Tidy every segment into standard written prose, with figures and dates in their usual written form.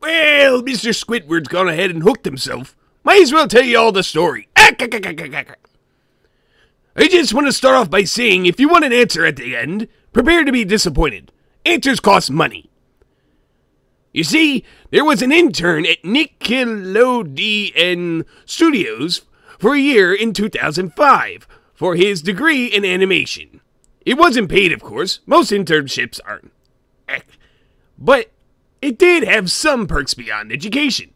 Well, Mr. Squidward's gone ahead and hooked himself. Might as well tell you all the story. I just want to start off by saying if you want an answer at the end, prepare to be disappointed. Answers cost money. You see, there was an intern at Nickelodeon Studios for a year in 2005 for his degree in animation. It wasn't paid, of course. Most internships aren't. But it did have some perks beyond education.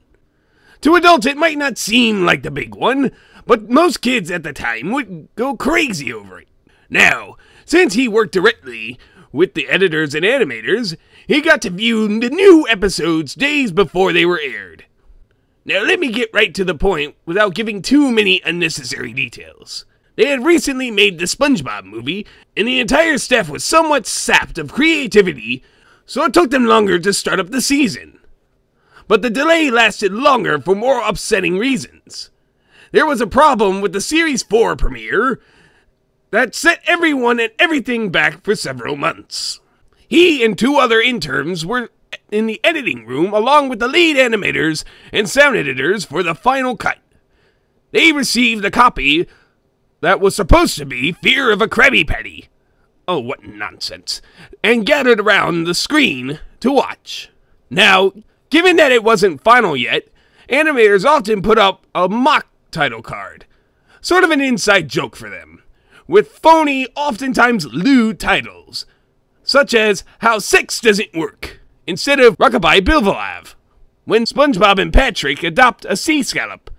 To adults, it might not seem like the big one, but most kids at the time would go crazy over it. Now, since he worked directly with the editors and animators, he got to view the new episodes days before they were aired. Now let me get right to the point without giving too many unnecessary details. They had recently made the SpongeBob movie, and the entire staff was somewhat sapped of creativity, so it took them longer to start up the season. But the delay lasted longer for more upsetting reasons. There was a problem with the Series 4 premiere that set everyone and everything back for several months. He and two other interns were in the editing room along with the lead animators and sound editors for the final cut. They received a copy that was supposed to be Fear of a Krabby Patty. Oh, what nonsense. And gathered around the screen to watch. Now, given that it wasn't final yet, animators often put up a mock title card. Sort of an inside joke for them. With phony, oftentimes lewd titles. Such as How Sex Doesn't Work, instead of Rockabye Bilvalav, when SpongeBob and Patrick adopt a sea scallop.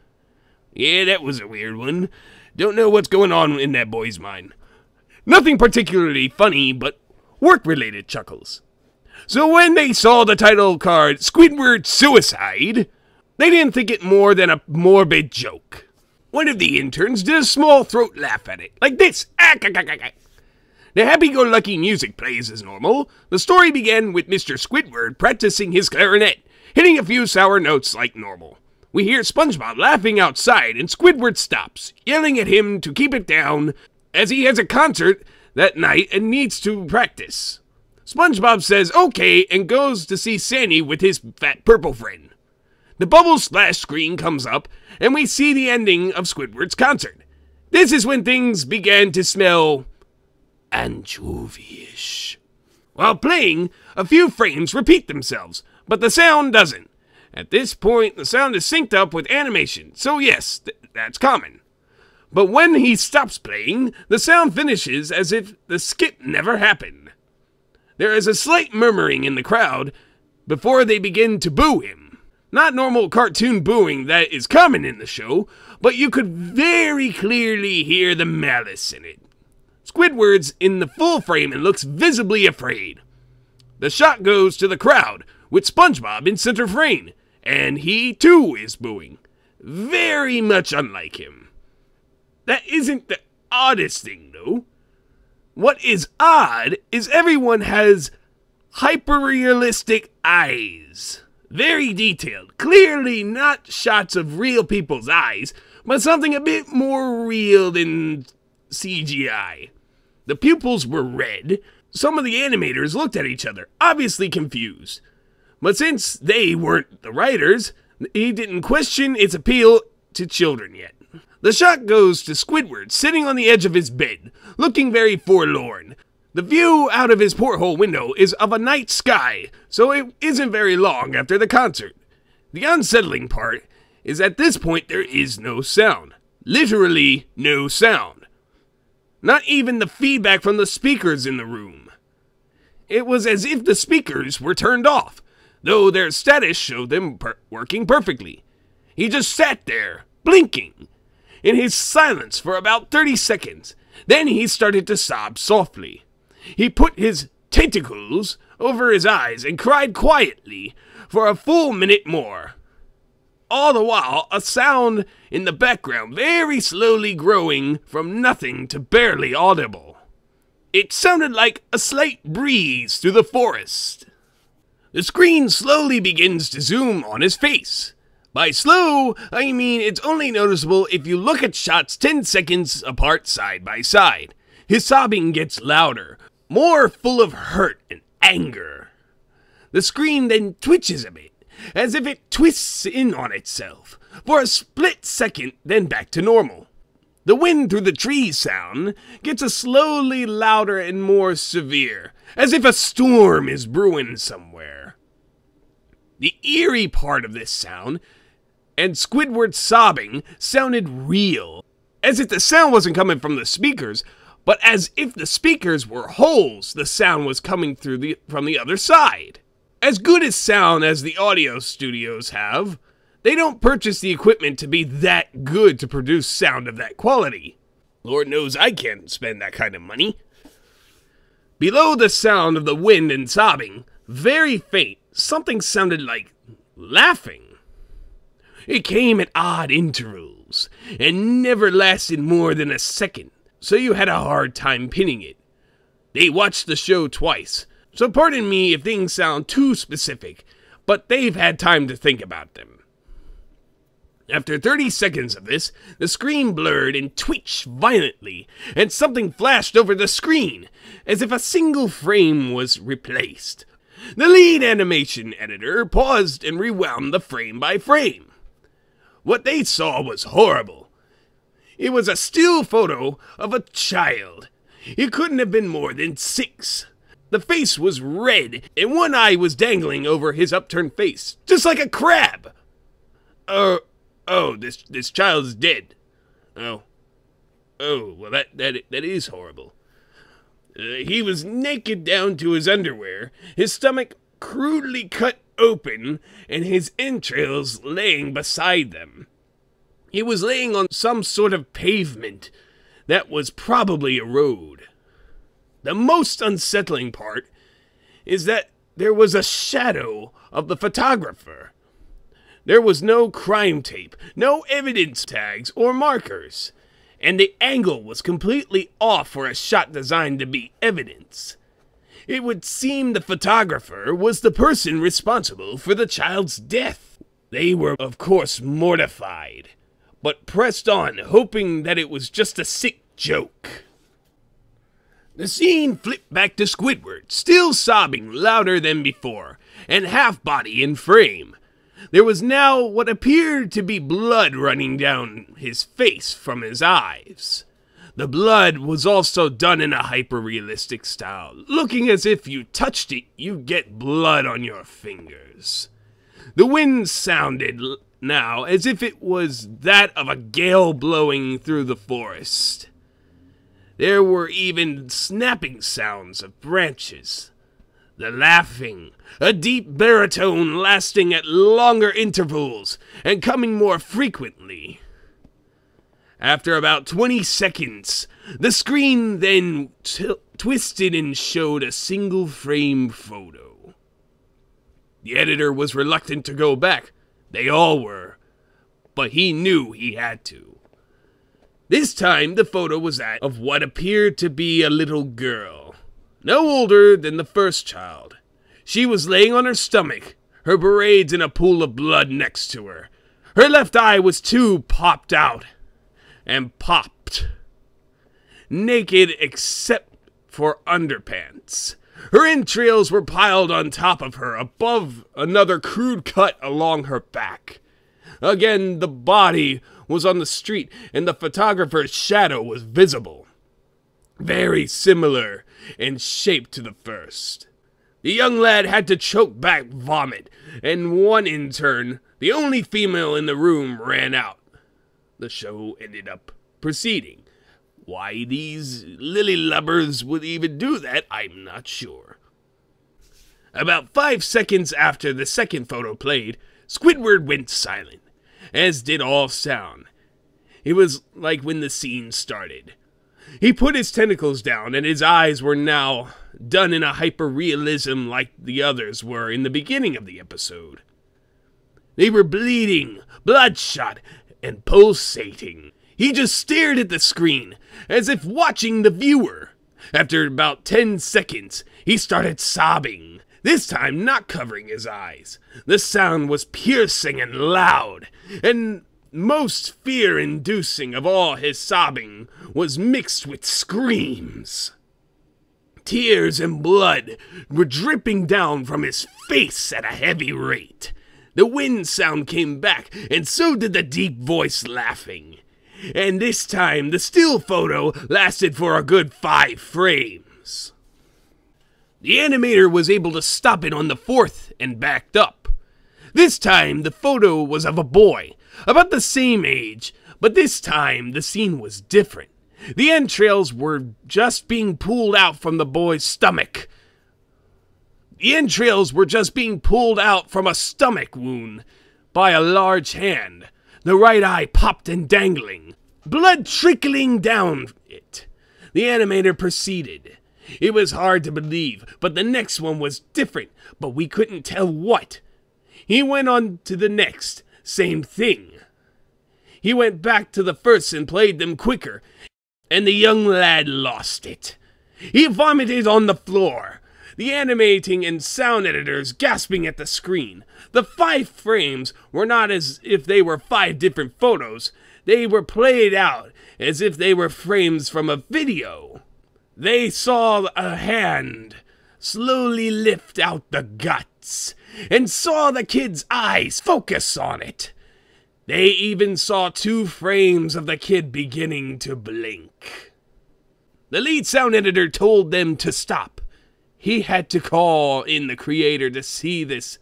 Yeah, that was a weird one. Don't know what's going on in that boy's mind. Nothing particularly funny, but work-related chuckles. So when they saw the title card Squidward Suicide, they didn't think it more than a morbid joke. One of the interns did a small throat laugh at it, like this. The happy-go-lucky music plays as normal. The story began with Mr. Squidward practicing his clarinet, hitting a few sour notes like normal. We hear SpongeBob laughing outside, and Squidward stops, yelling at him to keep it down, as he has a concert that night and needs to practice. SpongeBob says okay and goes to see Sandy with his fat purple friend. The bubble splash screen comes up, and we see the ending of Squidward's concert. This is when things began to smell anchovy-ish. While playing, a few frames repeat themselves, but the sound doesn't. At this point, the sound is synced up with animation, so yes, that's common. But when he stops playing, the sound finishes as if the skip never happened. There is a slight murmuring in the crowd before they begin to boo him. Not normal cartoon booing that is common in the show, but you could very clearly hear the malice in it. Squidward's in the full frame and looks visibly afraid. The shot goes to the crowd, with SpongeBob in center frame, and he too is booing. Very much unlike him. That isn't the oddest thing, though. What is odd is everyone has hyper-realistic eyes. Very detailed. Clearly not shots of real people's eyes, but something a bit more real than CGI. The pupils were red. Some of the animators looked at each other, obviously confused. But since they weren't the writers, he didn't question its appeal to children yet. The shot goes to Squidward sitting on the edge of his bed, looking very forlorn. The view out of his porthole window is of a night sky, so it isn't very long after the concert. The unsettling part is at this point there is no sound. Literally no sound. Not even the feedback from the speakers in the room. It was as if the speakers were turned off, though their status showed them working perfectly. He just sat there, blinking, in his silence for about 30 seconds. Then he started to sob softly. He put his tentacles over his eyes and cried quietly for a full minute more. All the while, a sound in the background very slowly growing from nothing to barely audible. It sounded like a slight breeze through the forest. The screen slowly begins to zoom on his face. By slow, I mean it's only noticeable if you look at shots 10 seconds apart side by side. His sobbing gets louder, more full of hurt and anger. The screen then twitches a bit, as if it twists in on itself for a split second, then back to normal. The wind through the trees sound gets a slowly louder and more severe, as if a storm is brewing somewhere. The eerie part of this sound and Squidward sobbing sounded real, as if the sound wasn't coming from the speakers, but as if the speakers were holes the sound was coming through from the other side. As good a sound as the audio studios have, they don't purchase the equipment to be that good to produce sound of that quality. Lord knows I can't spend that kind of money. Below the sound of the wind and sobbing, very faint, something sounded like laughing. It came at odd intervals, and never lasted more than a second, so you had a hard time pinning it. They watched the show twice, so pardon me if things sound too specific, but they've had time to think about them. After 30 seconds of this, the screen blurred and twitched violently, and something flashed over the screen, as if a single frame was replaced. The lead animation editor paused and rewound the frame by frame. What they saw was horrible. It was a still photo of a child. It couldn't have been more than 6. The face was red, and one eye was dangling over his upturned face, just like a crab. Oh, this child's dead. Oh, well, that is horrible. He was naked down to his underwear, his stomach crudely cut open, and his entrails laying beside them. He was laying on some sort of pavement that was probably a road. The most unsettling part is that there was a shadow of the photographer. There was no crime tape, no evidence tags or markers, and the angle was completely off for a shot designed to be evidence. It would seem the photographer was the person responsible for the child's death. They were, of course, mortified, but pressed on, hoping that it was just a sick joke. The scene flipped back to Squidward, still sobbing louder than before, and half-body in frame. There was now what appeared to be blood running down his face from his eyes. The blood was also done in a hyper-realistic style, looking as if you touched it, you'd get blood on your fingers. The wind sounded now as if it was that of a gale blowing through the forest. There were even snapping sounds of branches. The laughing, a deep baritone lasting at longer intervals and coming more frequently. After about 20 seconds, the screen then twisted and showed a single frame photo. The editor was reluctant to go back. They all were. But he knew he had to. This time, the photo was that of what appeared to be a little girl, no older than the first child. She was laying on her stomach, her braids in a pool of blood next to her. Her left eye was too popped out, and popped. Naked except for underpants. Her entrails were piled on top of her, above another crude cut along her back. Again, the body was on the street, and the photographer's shadow was visible. Very similar in shape to the first. The young lad had to choke back vomit, and one intern, the only female in the room, ran out. The show ended up proceeding. Why these lily lubbers would even do that, I'm not sure. About 5 seconds after the second photo played, Squidward went silent, as did all sound. It was like when the scene started. He put his tentacles down, and his eyes were now done in a hyper-realism like the others were in the beginning of the episode. They were bleeding, bloodshot, and pulsating. He just stared at the screen, as if watching the viewer. After about 10 seconds, he started sobbing, this time not covering his eyes. The sound was piercing and loud, and most fear-inducing of all his sobbing was mixed with screams. Tears and blood were dripping down from his face at a heavy rate. The wind sound came back, and so did the deep voice laughing. And this time, the still photo lasted for a good 5 frames. The animator was able to stop it on the 4th and backed up. This time, the photo was of a boy, about the same age, but this time, the scene was different. The entrails were just being pulled out from the boy's stomach. The entrails were just being pulled out from a stomach wound by a large hand. The right eye popped and dangling, blood trickling down it. The animator proceeded. It was hard to believe, but the next one was different, but we couldn't tell what. He went on to the next, same thing. He went back to the first and played them quicker, and the young lad lost it. He vomited on the floor. The animating and sound editors gasping at the screen. The 5 frames were not as if they were 5 different photos. They were played out as if they were frames from a video. They saw a hand slowly lift out the guts and saw the kid's eyes focus on it. They even saw 2 frames of the kid beginning to blink. The lead sound editor told them to stop. He had to call in the creator to see this.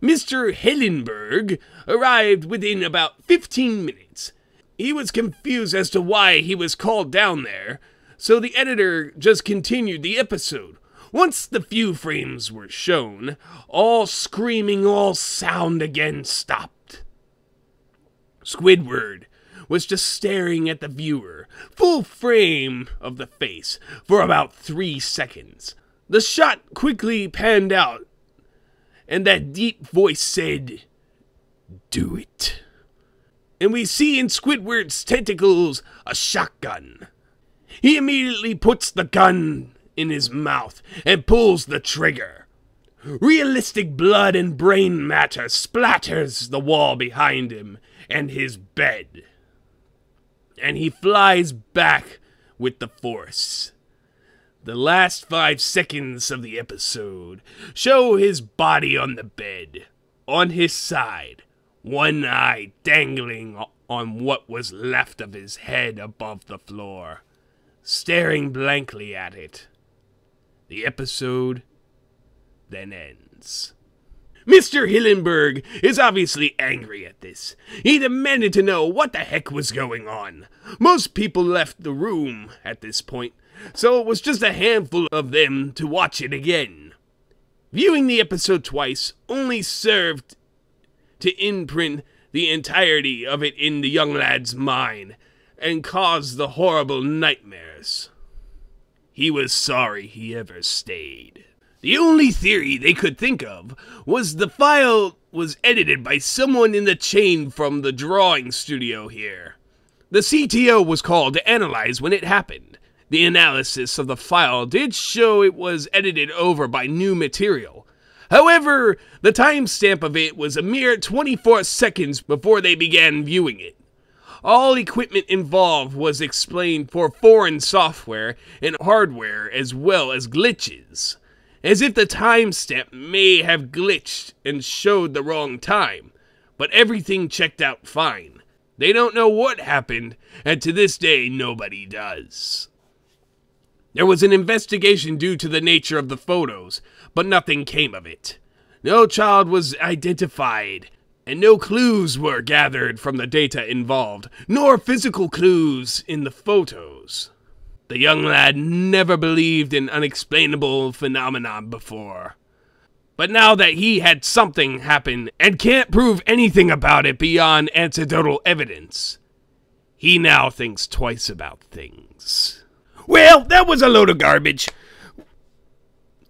Mr. Hillenberg arrived within about 15 minutes. He was confused as to why he was called down there, so the editor just continued the episode. Once the few frames were shown, all screaming, all sound again stopped. Squidward was just staring at the viewer, full frame of the face, for about 3 seconds. The shot quickly panned out, and that deep voice said, "Do it." And we see in Squidward's tentacles a shotgun. He immediately puts the gun in his mouth and pulls the trigger. Realistic blood and brain matter splatters the wall behind him and his bed. And he flies back with the force. The last 5 seconds of the episode show his body on the bed, on his side, one eye dangling on what was left of his head above the floor, staring blankly at it. The episode then ends. Mr. Hillenberg is obviously angry at this. He demanded to know what the heck was going on. Most people left the room at this point, so it was just a handful of them to watch it again. Viewing the episode twice only served to imprint the entirety of it in the young lad's mind and cause the horrible nightmares. He was sorry he ever stayed. The only theory they could think of was the file was edited by someone in the chain from the drawing studio here. The CTO was called to analyze when it happened. The analysis of the file did show it was edited over by new material. However, the timestamp of it was a mere 24 seconds before they began viewing it. All equipment involved was explained for foreign software and hardware as well as glitches, as if the timestamp may have glitched and showed the wrong time, but everything checked out fine. They don't know what happened, and to this day nobody does. There was an investigation due to the nature of the photos, but nothing came of it. No child was identified, and no clues were gathered from the data involved, nor physical clues in the photos. The young lad never believed in unexplainable phenomenon before. But now that he had something happen and can't prove anything about it beyond anecdotal evidence, he now thinks twice about things. Well, that was a load of garbage.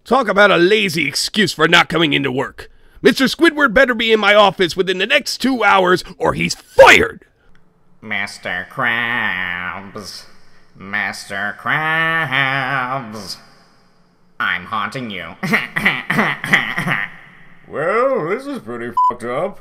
Talk about a lazy excuse for not coming into work. Mr. Squidward better be in my office within the next 2 hours or he's fired! Mr. Krabs. Mr. Krabs. I'm haunting you. Well, this is pretty fucked up.